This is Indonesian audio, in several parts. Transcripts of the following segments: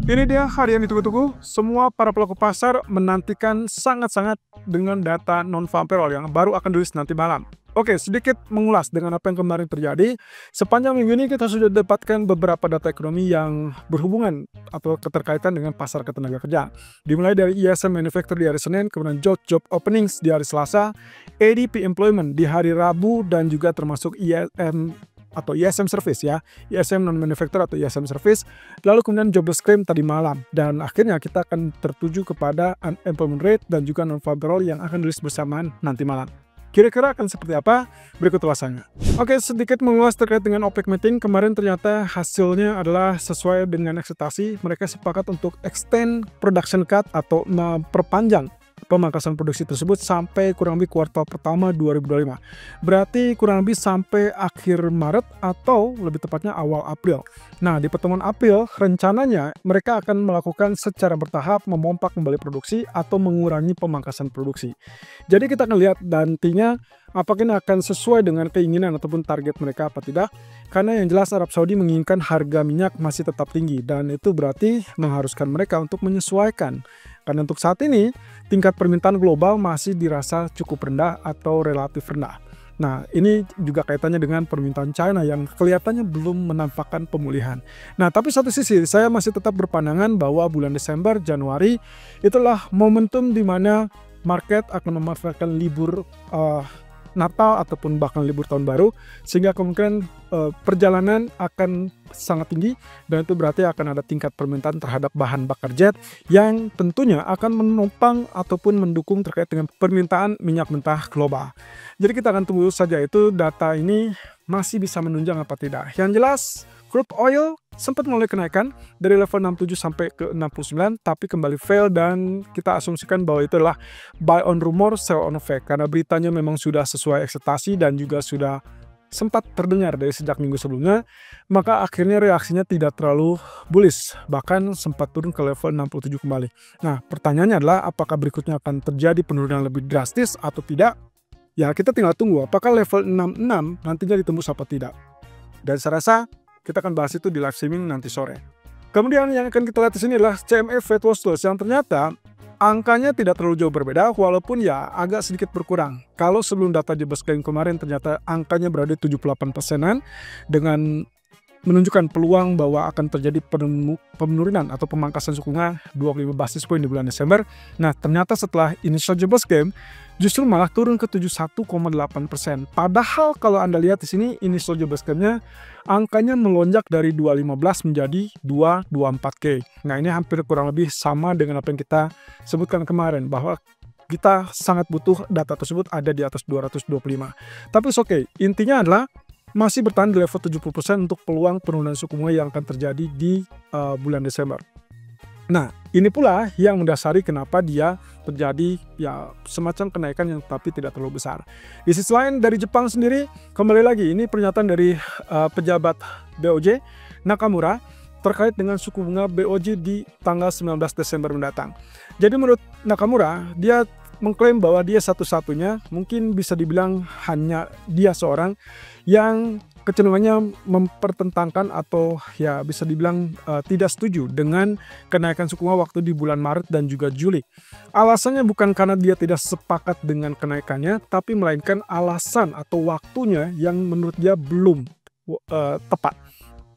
Ini dia hari yang ditunggu-tunggu. Semua para pelaku pasar menantikan sangat-sangat dengan data non-farm payroll yang baru akan rilis nanti malam. Oke, sedikit mengulas dengan apa yang kemarin terjadi. Sepanjang minggu ini kita sudah dapatkan beberapa data ekonomi yang berhubungan atau keterkaitan dengan pasar ketenaga kerja. Dimulai dari ISM Manufacturing di hari Senin, kemudian job openings di hari Selasa, ADP Employment di hari Rabu, dan juga termasuk ISM atau ISM Service ya, ISM Non-Manufacturer atau ISM Service, lalu kemudian jobless claim tadi malam, dan akhirnya kita akan tertuju kepada unemployment rate dan juga non-farm payroll yang akan rilis bersamaan nanti malam. Kira-kira akan seperti apa? Berikut ulasannya. Oke, sedikit mengulas terkait dengan OPEC meeting. Kemarin ternyata hasilnya adalah sesuai dengan ekspektasi. Mereka sepakat untuk extend production cut atau memperpanjang pemangkasan produksi tersebut sampai kurang lebih kuartal pertama 2025. Berarti kurang lebih sampai akhir Maret atau lebih tepatnya awal April. Nah, di pertemuan April rencananya mereka akan melakukan secara bertahap memompak kembali produksi atau mengurangi pemangkasan produksi. Jadi kita akan lihat nantinya apakah ini akan sesuai dengan keinginan ataupun target mereka apa tidak. Karena yang jelas Arab Saudi menginginkan harga minyak masih tetap tinggi dan itu berarti mengharuskan mereka untuk menyesuaikan. Karena untuk saat ini tingkat permintaan global masih dirasa cukup rendah atau relatif rendah. Nah, ini juga kaitannya dengan permintaan China yang kelihatannya belum menampakkan pemulihan. Nah, tapi satu sisi saya masih tetap berpandangan bahwa bulan Desember, Januari itulah momentum di mana market akan memanfaatkan libur Natal ataupun bahkan libur tahun baru, sehingga kemungkinan perjalanan akan sangat tinggi dan itu berarti akan ada tingkat permintaan terhadap bahan bakar jet yang tentunya akan menopang ataupun mendukung terkait dengan permintaan minyak mentah global. Jadi kita akan tunggu saja itu data ini masih bisa menunjang apa tidak. Yang jelas crude oil sempat mulai kenaikan dari level 67 sampai ke 69 tapi kembali fail dan kita asumsikan bahwa itu adalah buy on rumor, sell on fact karena beritanya memang sudah sesuai ekspektasi dan juga sudah sempat terdengar dari sejak minggu sebelumnya, maka akhirnya reaksinya tidak terlalu bullish, bahkan sempat turun ke level 67 kembali. Nah, pertanyaannya adalah apakah berikutnya akan terjadi penurunan lebih drastis atau tidak? Ya, kita tinggal tunggu apakah level 66 nantinya ditembus apa tidak. Dan saya rasa kita akan bahas itu di live streaming nanti sore. Kemudian yang akan kita lihat di sini adalah CME Fed Watch List yang ternyata angkanya tidak terlalu jauh berbeda walaupun ya agak sedikit berkurang. Kalau sebelum data jobless claim kemarin ternyata angkanya berada di 78%-an dengan menunjukkan peluang bahwa akan terjadi penurunan atau pemangkasan suku bunga 25 basis point di bulan Desember. Nah, ternyata setelah initial jobless claim justru malah turun ke 71,8%. Padahal kalau Anda lihat di sini initial jobless claim-nya angkanya melonjak dari 215 menjadi 224K. Nah, ini hampir kurang lebih sama dengan apa yang kita sebutkan kemarin bahwa kita sangat butuh data tersebut ada di atas 225. Tapi oke, intinya adalah masih bertahan di level 70% untuk peluang penurunan suku bunga yang akan terjadi di bulan Desember. Nah, ini pula yang mendasari kenapa dia terjadi ya semacam kenaikan yang tapi tidak terlalu besar. Di sisi lain dari Jepang sendiri, kembali lagi ini pernyataan dari pejabat BOJ Nakamura terkait dengan suku bunga BOJ di tanggal 19 Desember mendatang. Jadi menurut Nakamura, dia mengklaim bahwa dia satu-satunya, mungkin bisa dibilang hanya dia seorang yang kecenderungannya mempertentangkan atau ya bisa dibilang tidak setuju dengan kenaikan suku bunga waktu di bulan Maret dan juga Juli. Alasannya bukan karena dia tidak sepakat dengan kenaikannya, tapi melainkan alasan atau waktunya yang menurut dia belum tepat.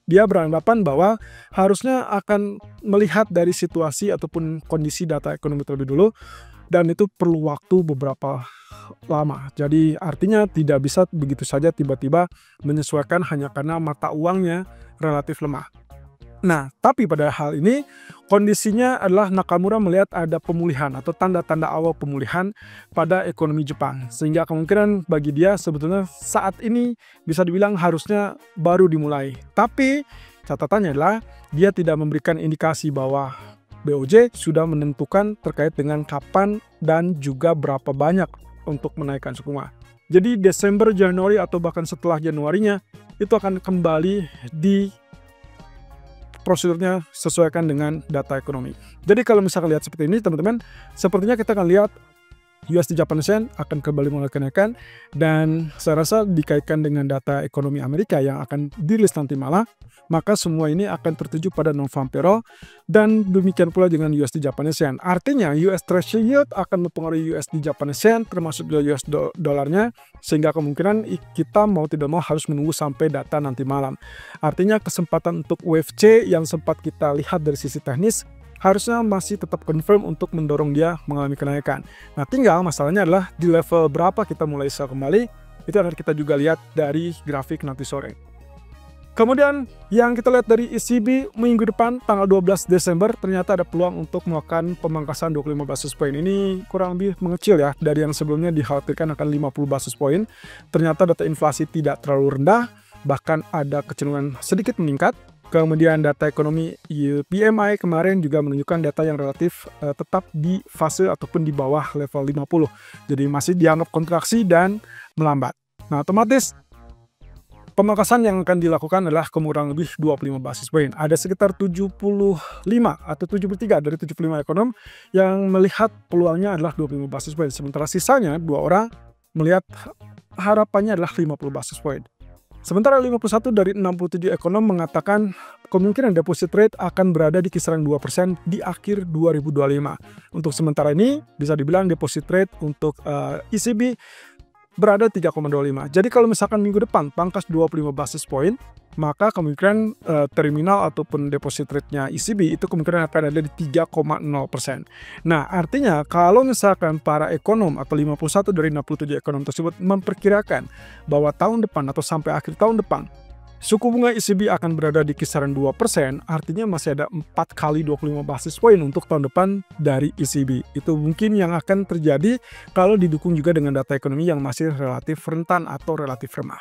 Dia beranggapan bahwa harusnya akan melihat dari situasi ataupun kondisi data ekonomi terlebih dulu, dan itu perlu waktu beberapa lama. Jadi artinya tidak bisa begitu saja tiba-tiba menyesuaikan hanya karena mata uangnya relatif lemah. Nah, tapi pada hal ini kondisinya adalah Nakamura melihat ada pemulihan atau tanda-tanda awal pemulihan pada ekonomi Jepang. Sehingga kemungkinan bagi dia sebetulnya saat ini bisa dibilang harusnya baru dimulai. Tapi catatannya adalah dia tidak memberikan indikasi bahwa BOJ sudah menentukan terkait dengan kapan dan juga berapa banyak untuk menaikkan suku bunga. Jadi Desember, Januari atau bahkan setelah Januarinya itu akan kembali di prosedurnya sesuaikan dengan data ekonomi. Jadi kalau misalkan lihat seperti ini teman-teman, sepertinya kita akan lihat USD Japanese Yen akan kembali mulai kenaikan, dan saya rasa dikaitkan dengan data ekonomi Amerika yang akan dirilis nanti malam, maka semua ini akan tertuju pada non-farm payroll, dan demikian pula dengan USD Japanese Yen. Artinya US Treasury Yield akan mempengaruhi USD Japanese Yen termasuk US dolarnya, sehingga kemungkinan kita mau tidak mau harus menunggu sampai data nanti malam. Artinya kesempatan untuk wave C yang sempat kita lihat dari sisi teknis harusnya masih tetap confirm untuk mendorong dia mengalami kenaikan. Nah, tinggal masalahnya adalah di level berapa kita mulai sell kembali, itu akan kita juga lihat dari grafik nanti sore. Kemudian yang kita lihat dari ECB minggu depan tanggal 12 Desember ternyata ada peluang untuk melakukan pemangkasan 25 basis point. Ini kurang lebih mengecil ya dari yang sebelumnya dikhawatirkan akan 50 basis point. Ternyata data inflasi tidak terlalu rendah, bahkan ada kecenderungan sedikit meningkat. Kemudian data ekonomi PMI kemarin juga menunjukkan data yang relatif tetap di fase ataupun di bawah level 50. Jadi masih dianggap kontraksi dan melambat. Nah, otomatis pemangkasan yang akan dilakukan adalah kurang lebih 25 basis point. Ada sekitar 75 atau 73 dari 75 ekonom yang melihat peluangnya adalah 25 basis point. Sementara sisanya 2 orang melihat harapannya adalah 50 basis point. Sementara 51 dari 67 ekonom mengatakan kemungkinan deposit rate akan berada di kisaran 2% di akhir 2025. Untuk sementara ini bisa dibilang deposit rate untuk ECB berada 3,25. Jadi kalau misalkan minggu depan pangkas 25 basis point, maka kemungkinan terminal ataupun deposit rate-nya ECB itu kemungkinan akan ada di 3,0%. Nah, artinya kalau misalkan para ekonom atau 51 dari 67 ekonom tersebut memperkirakan bahwa tahun depan atau sampai akhir tahun depan suku bunga ECB akan berada di kisaran 2%, artinya masih ada 4 kali 25 basis point untuk tahun depan dari ECB. Itu mungkin yang akan terjadi kalau didukung juga dengan data ekonomi yang masih relatif rentan atau relatif lemah.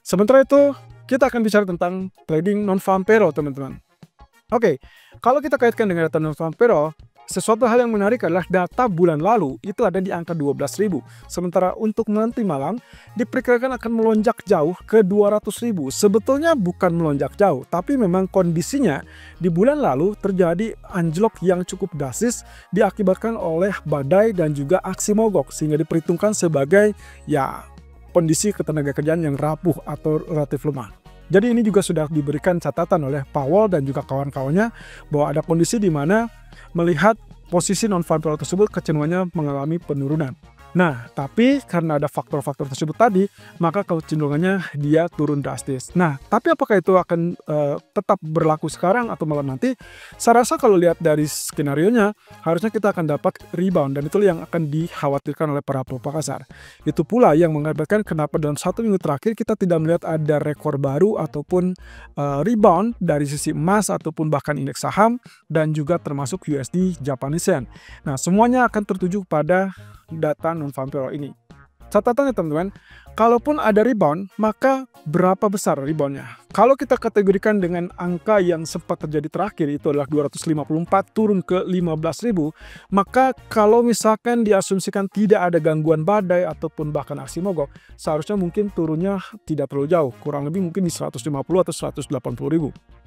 Sementara itu, kita akan bicara tentang trading non-farm payroll, teman-teman. Oke, kalau kita kaitkan dengan data non-farm payroll, sesuatu hal yang menarik adalah data bulan lalu itu ada di angka 12.000. Sementara untuk nanti malam diperkirakan akan melonjak jauh ke 200.000. Sebetulnya bukan melonjak jauh, tapi memang kondisinya di bulan lalu terjadi anjlok yang cukup drastis diakibatkan oleh badai dan juga aksi mogok, sehingga diperhitungkan sebagai kondisi ketenagakerjaan yang rapuh atau relatif lemah. Jadi ini juga sudah diberikan catatan oleh Powell dan juga kawan-kawannya bahwa ada kondisi di mana melihat posisi non-farm payroll tersebut kecenderungannya mengalami penurunan. Nah, tapi karena ada faktor-faktor tersebut tadi, maka kecenderungannya dia turun drastis. Nah, tapi apakah itu akan tetap berlaku sekarang atau malam nanti? Saya rasa kalau lihat dari skenario-nya, harusnya kita akan dapat rebound, dan itu yang akan dikhawatirkan oleh para pelaku pasar. Itu pula yang mengakibatkan kenapa dalam 1 minggu terakhir kita tidak melihat ada rekor baru ataupun rebound dari sisi emas ataupun bahkan indeks saham dan juga termasuk USD Japanese Yen. Nah, semuanya akan tertuju pada data non-farm payroll ini. Catatannya teman-teman, kalaupun ada rebound, maka berapa besar reboundnya? Kalau kita kategorikan dengan angka yang sempat terjadi terakhir, itu adalah 254 turun ke 15.000, maka kalau misalkan diasumsikan tidak ada gangguan badai ataupun bahkan aksi mogok, seharusnya mungkin turunnya tidak terlalu jauh, kurang lebih mungkin di 150 atau 180.000.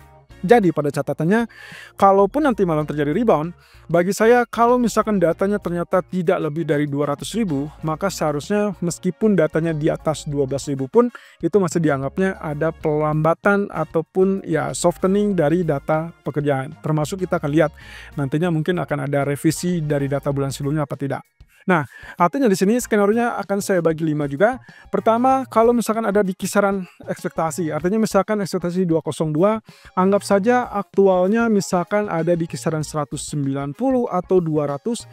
Jadi pada catatannya, kalaupun nanti malam terjadi rebound, bagi saya kalau misalkan datanya ternyata tidak lebih dari 200.000, maka seharusnya meskipun datanya di atas 12.000 pun, itu masih dianggapnya ada pelambatan ataupun softening dari data pekerjaan. Termasuk kita akan lihat nantinya mungkin akan ada revisi dari data bulan sebelumnya apa tidak. Nah, artinya di sini skenario-nya akan saya bagi 5 juga. Pertama, kalau misalkan ada di kisaran ekspektasi, artinya misalkan ekspektasi 202, anggap saja aktualnya misalkan ada di kisaran 190 atau 200,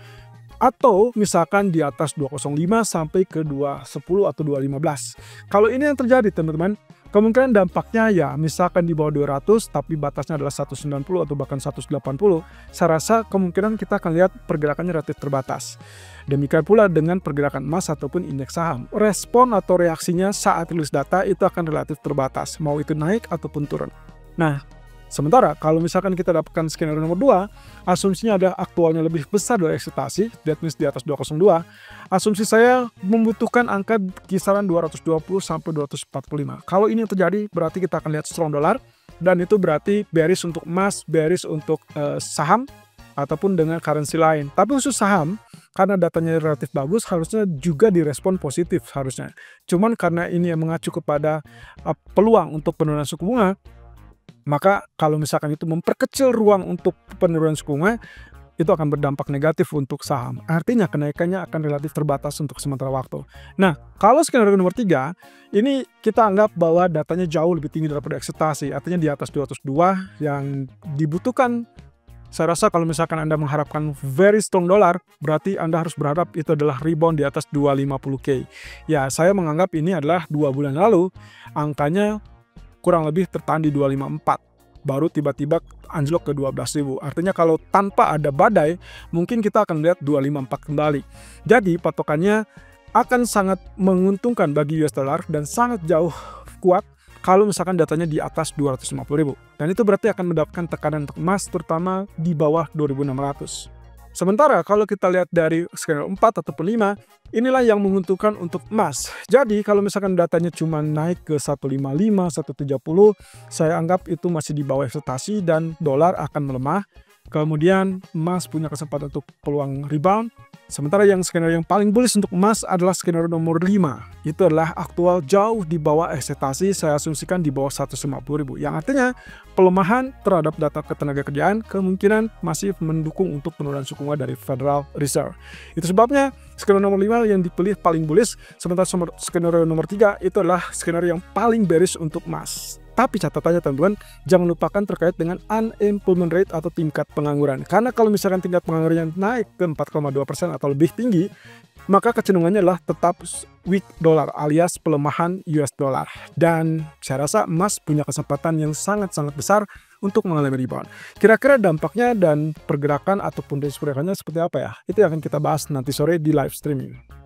atau misalkan di atas 205 sampai ke 210 atau 215. Kalau ini yang terjadi teman-teman, kemungkinan dampaknya misalkan di bawah 200 tapi batasnya adalah 190 atau bahkan 180, saya rasa kemungkinan kita akan lihat pergerakannya relatif terbatas. Demikian pula dengan pergerakan emas ataupun indeks saham. Respon atau reaksinya saat rilis data itu akan relatif terbatas, mau itu naik ataupun turun. Nah, sementara kalau misalkan kita dapatkan skenario nomor 2, asumsinya ada aktualnya lebih besar dari ekspektasi, that means di atas 202, asumsi saya membutuhkan angka kisaran 220 sampai 245. Kalau ini yang terjadi, berarti kita akan lihat strong dollar, dan itu berarti bearish untuk emas, bearish untuk saham, ataupun dengan currency lain. Tapi khusus saham, karena datanya relatif bagus, harusnya juga direspon positif harusnya. Cuman karena ini yang mengacu kepada peluang untuk penurunan suku bunga, maka kalau misalkan itu memperkecil ruang untuk penurunan suku bunga, itu akan berdampak negatif untuk saham. Artinya kenaikannya akan relatif terbatas untuk sementara waktu. Nah, kalau skenario nomor 3, ini kita anggap bahwa datanya jauh lebih tinggi daripada ekspektasi. Artinya di atas 202 yang dibutuhkan. Saya rasa kalau misalkan Anda mengharapkan very strong dolar, berarti Anda harus berharap itu adalah rebound di atas 250K. Ya, saya menganggap ini adalah 2 bulan lalu, angkanya kurang lebih tertahan di 254. Baru tiba-tiba anjlok ke 12.000. Artinya kalau tanpa ada badai, mungkin kita akan lihat 254 kembali. Jadi patokannya akan sangat menguntungkan bagi US dollar dan sangat jauh kuat kalau misalkan datanya di atas 250.000. Dan itu berarti akan mendapatkan tekanan untuk emas terutama di bawah 2.600. Sementara kalau kita lihat dari skenario 4 ataupun 5, inilah yang menguntungkan untuk emas. Jadi kalau misalkan datanya cuma naik ke 155, 130, saya anggap itu masih di bawah ekspektasi dan dolar akan melemah. Kemudian emas punya kesempatan untuk peluang rebound. Sementara yang skenario yang paling bullish untuk emas adalah skenario nomor 5. Itu adalah aktual jauh di bawah ekspektasi, saya asumsikan di bawah 150.000. Yang artinya pelemahan terhadap data ketenagakerjaan kemungkinan masih mendukung untuk penurunan suku bunga dari Federal Reserve. Itu sebabnya skenario nomor 5 yang dipilih paling bullish, sementara skenario nomor 3 itu adalah skenario yang paling bearish untuk emas. Tapi catatannya teman-teman, jangan lupakan terkait dengan unemployment rate atau tingkat pengangguran. Karena kalau misalkan tingkat penganggurannya naik ke 4,2% atau lebih tinggi, maka kecenderungannya adalah tetap weak dollar alias pelemahan US dollar. Dan saya rasa emas punya kesempatan yang sangat-sangat besar untuk mengalami rebound. Kira-kira dampaknya dan pergerakan ataupun resiko seperti apa ya? Itu yang akan kita bahas nanti sore di live streaming.